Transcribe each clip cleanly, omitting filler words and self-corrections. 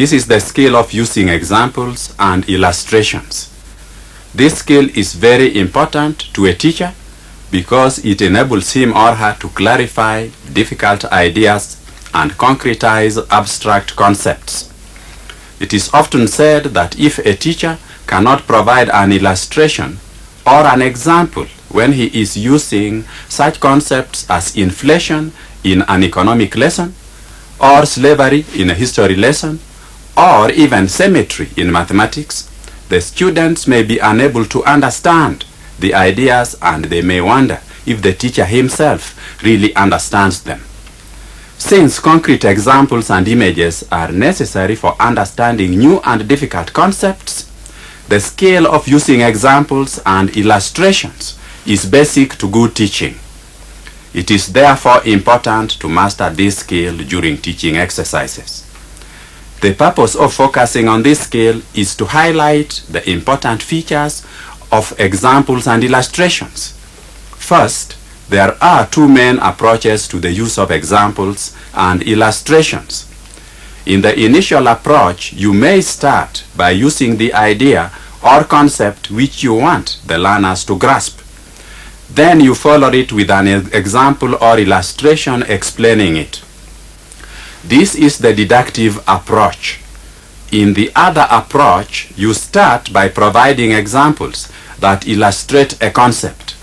This is the skill of using examples and illustrations. This skill is very important to a teacher because it enables him or her to clarify difficult ideas and concretize abstract concepts. It is often said that if a teacher cannot provide an illustration or an example when he is using such concepts as inflation in an economic lesson, or slavery in a history lesson, or even symmetry in mathematics, the students may be unable to understand the ideas and they may wonder if the teacher himself really understands them. Since concrete examples and images are necessary for understanding new and difficult concepts, the skill of using examples and illustrations is basic to good teaching. It is therefore important to master this skill during teaching exercises. The purpose of focusing on this skill is to highlight the important features of examples and illustrations. First, there are two main approaches to the use of examples and illustrations. In the initial approach, you may start by using the idea or concept which you want the learners to grasp. Then you follow it with an example or illustration explaining it. This is the deductive approach. In the other approach, you start by providing examples that illustrate a concept.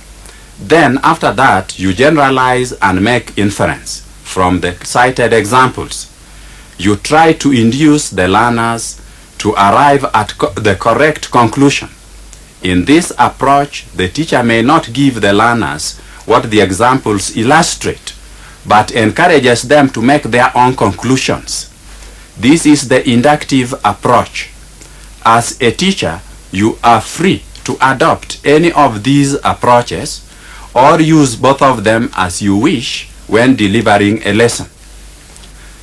Then after that, you generalize and make inference from the cited examples. You try to induce the learners to arrive at the correct conclusion. In this approach, the teacher may not give the learners what the examples illustrate, but encourages them to make their own conclusions. This is the inductive approach. As a teacher, you are free to adopt any of these approaches or use both of them as you wish when delivering a lesson.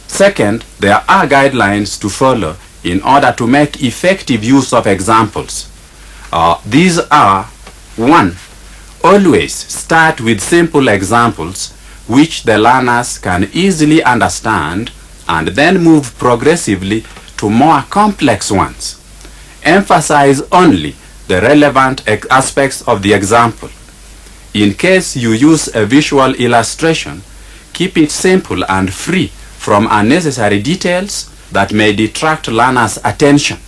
Second, there are guidelines to follow in order to make effective use of examples. These are: 1. Always start with simple examples which the learners can easily understand and then move progressively to more complex ones. Emphasize only the relevant aspects of the example. In case you use a visual illustration, keep it simple and free from unnecessary details that may detract learners' attention.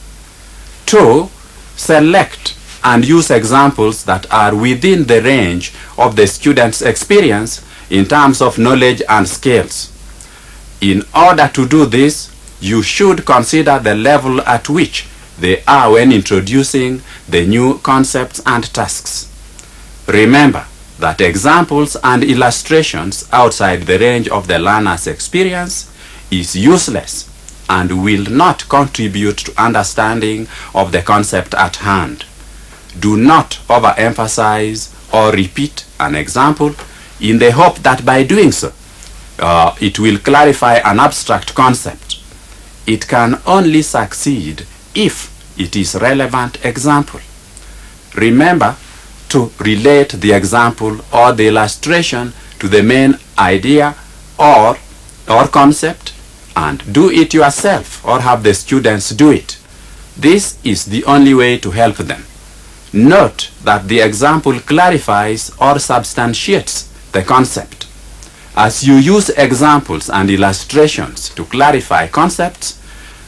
2. Select and use examples that are within the range of the student's experience in terms of knowledge and skills. In order to do this, you should consider the level at which they are when introducing the new concepts and tasks. Remember that examples and illustrations outside the range of the learner's experience is useless and will not contribute to understanding of the concept at hand. Do not overemphasize or repeat an example in the hope that by doing so, it will clarify an abstract concept. It can only succeed if it is a relevant example. Remember to relate the example or the illustration to the main idea or concept, and do it yourself or have the students do it. This is the only way to help them. Note that the example clarifies or substantiates the concept. As you use examples and illustrations to clarify concepts,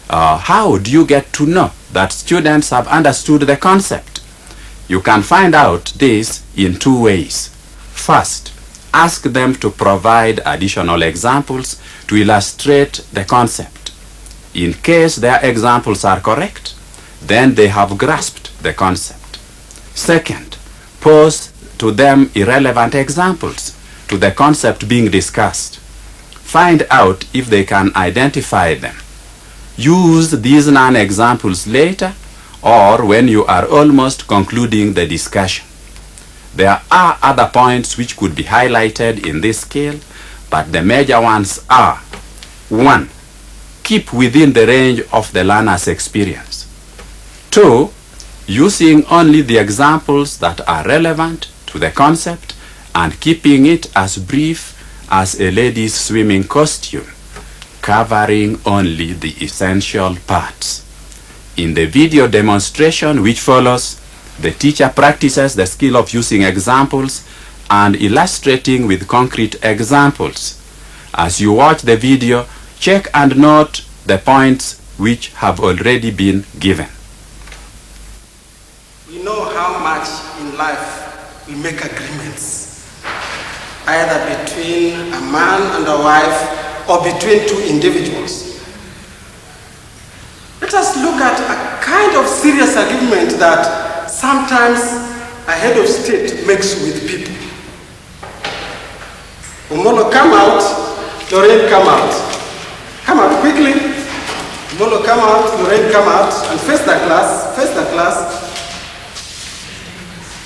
how do you get to know that students have understood the concept? You can find out this in two ways. First, ask them to provide additional examples to illustrate the concept. In case their examples are correct, then they have grasped the concept. Second, pose to them irrelevant examples to the concept being discussed. Find out if they can identify them. Use these non-examples later or when you are almost concluding the discussion. There are other points which could be highlighted in this skill, but the major ones are: 1. Keep within the range of the learner's experience. 2. Using only the examples that are relevant to the concept and keeping it as brief as a lady's swimming costume. covering only the essential parts. In the video demonstration which follows, the teacher practices the skill of using examples and illustrating with concrete examples. As you watch the video, check and note the points which have already been given. We know how much in life we make agreements, either between a man and a wife or between two individuals. Let us look at a kind of serious agreement that sometimes a head of state makes with people. Umolo, come out. Lorraine, come out. Come out quickly. Umolo, come out. Lorraine, come out. And face the class. Face the class.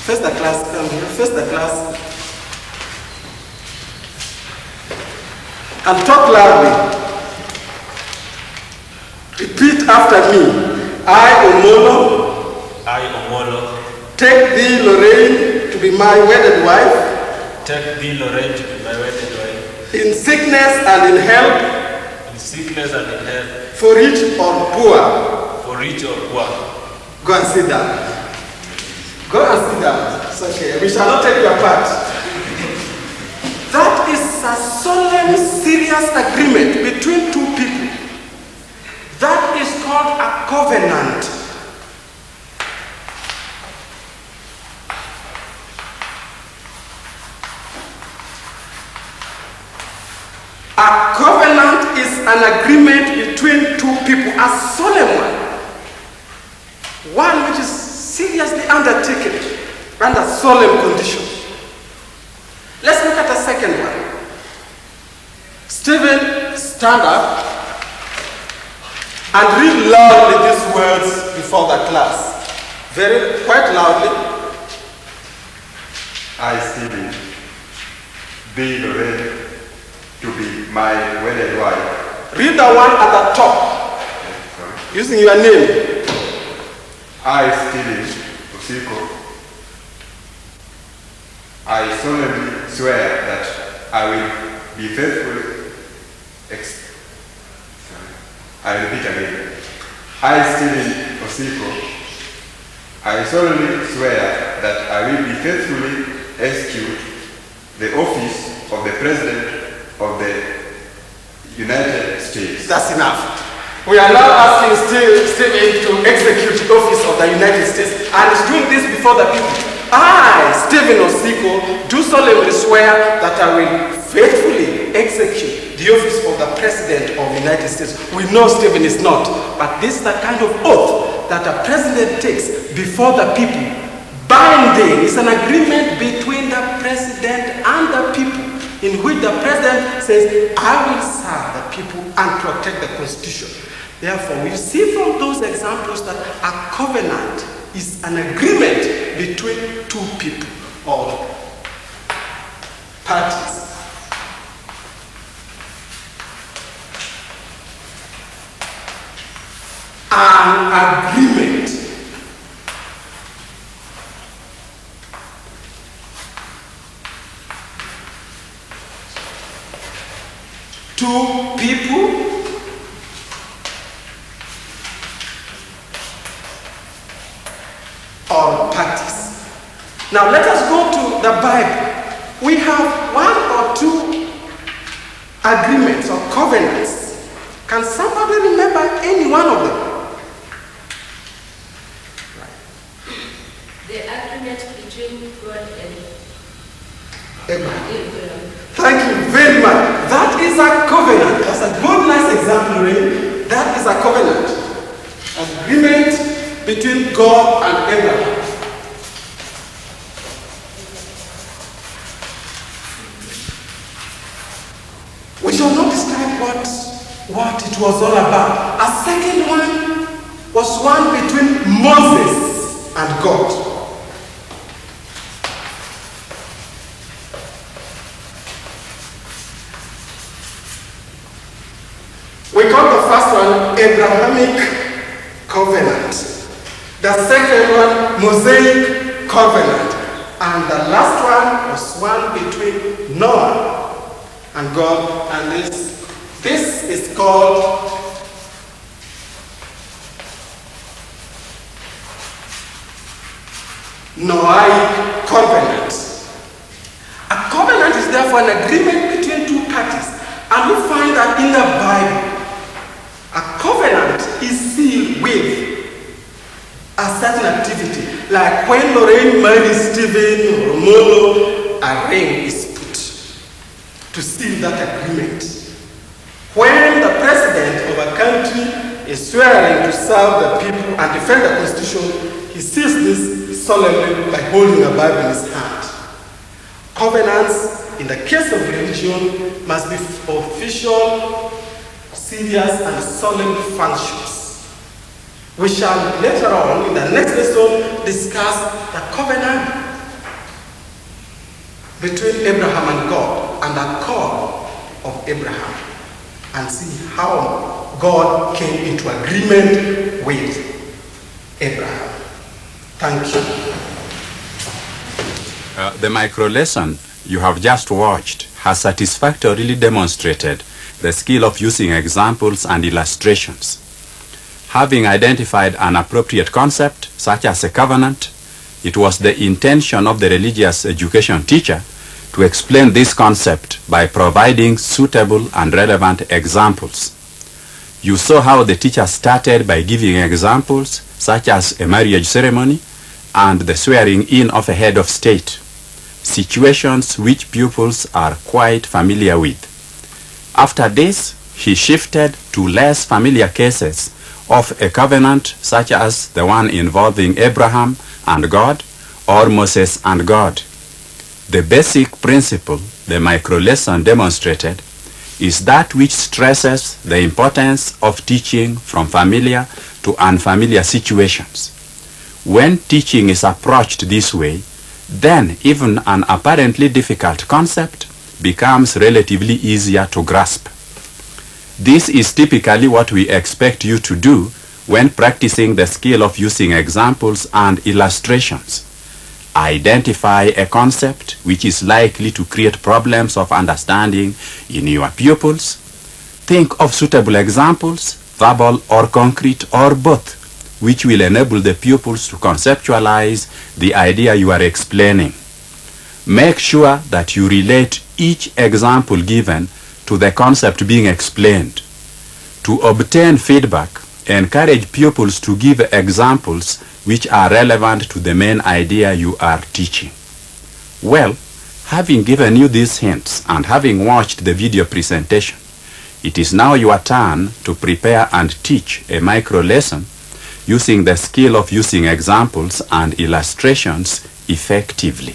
Face the class. Come here. Face the class. And talk loudly. Repeat after me. I, Omolo, take thee, Lorraine, to be my wedded wife. Take thee, Lorraine, to be my wedded wife. In sickness and in health. In sickness and in health. For rich or poor. For rich or poor. Go and sit down. Go and sit down. It's okay. We shall not take your part. That is a solemn, serious agreement between two people. That is called a covenant. A covenant is an agreement between two people, a solemn one which is seriously undertaken under solemn conditions. Let's look at the second one. Stephen, stand up and read loudly these words before the class. Quite loudly. I, Stephen, thee, Lorraine, to be my wedded wife. Read the one at the top, using your name. I, Stephen Osiko, I solemnly swear that I will be faithful. I repeat again. I, Stephen Osiko, I solemnly swear that I will be faithfully execute the office of the President of the United States. That's enough. We are now asking Stephen to execute the office of the United States, and he's doing this before the people. I, Stephen Osiko, do solemnly swear that I will faithfully execute the office of the President of the United States. We know Stephen is not, but this is the kind of oath that a president takes before the people. Binding is an agreement between the president and the people, in which the president says, I will serve the people and protect the Constitution. Therefore, we see from those examples that a covenant is an agreement between two people or parties. An agreement. Two people or parties. Now let us go to the Bible. We have one or two agreements or covenants. Can somebody remember any one of them? The agreement between God and Abraham. Thank you very much. That is a covenant. That's a good, nice example, really. That is a covenant. Agreement between God and Abraham. We shall not describe what it was all about. A second one was one between Moses and God. We call the first one Abrahamic covenant. The second one Mosaic covenant. And the last one was one between Noah and God, and this This is called Noahic covenant. A covenant is therefore an agreement between two parties, and we find that in the Bible, a covenant is sealed with a certain activity. Like when Lorraine marries Stephen or Molo, a ring is put to seal that agreement. When the president of a country is swearing to serve the people and defend the constitution, he seals this solemnly by holding a Bible in his hand. Covenants, in the case of religion, must be official, serious, and solemn functions. We shall later on, in the next lesson, discuss the covenant between Abraham and God and the call of Abraham, and see how God came into agreement with Abraham. Thank you. The micro lesson you have just watched has satisfactorily demonstrated the skill of using examples and illustrations. Having identified an appropriate concept, such as a covenant, it was the intention of the religious education teacher to explain this concept by providing suitable and relevant examples. You saw how the teacher started by giving examples such as a marriage ceremony and the swearing in of a head of state, situations which pupils are quite familiar with. After this, he shifted to less familiar cases of a covenant such as the one involving Abraham and God or Moses and God. The basic principle the micro lesson demonstrated is that which stresses the importance of teaching from familiar to unfamiliar situations. When teaching is approached this way, then even an apparently difficult concept becomes relatively easier to grasp. This is typically what we expect you to do when practicing the skill of using examples and illustrations. Identify a concept which is likely to create problems of understanding in your pupils. Think of suitable examples, verbal or concrete or both, which will enable the pupils to conceptualize the idea you are explaining. Make sure that you relate each example given to the concept being explained. To obtain feedback, encourage pupils to give examples which are relevant to the main idea you are teaching. Well, having given you these hints and having watched the video presentation, it is now your turn to prepare and teach a micro lesson using the skill of using examples and illustrations effectively.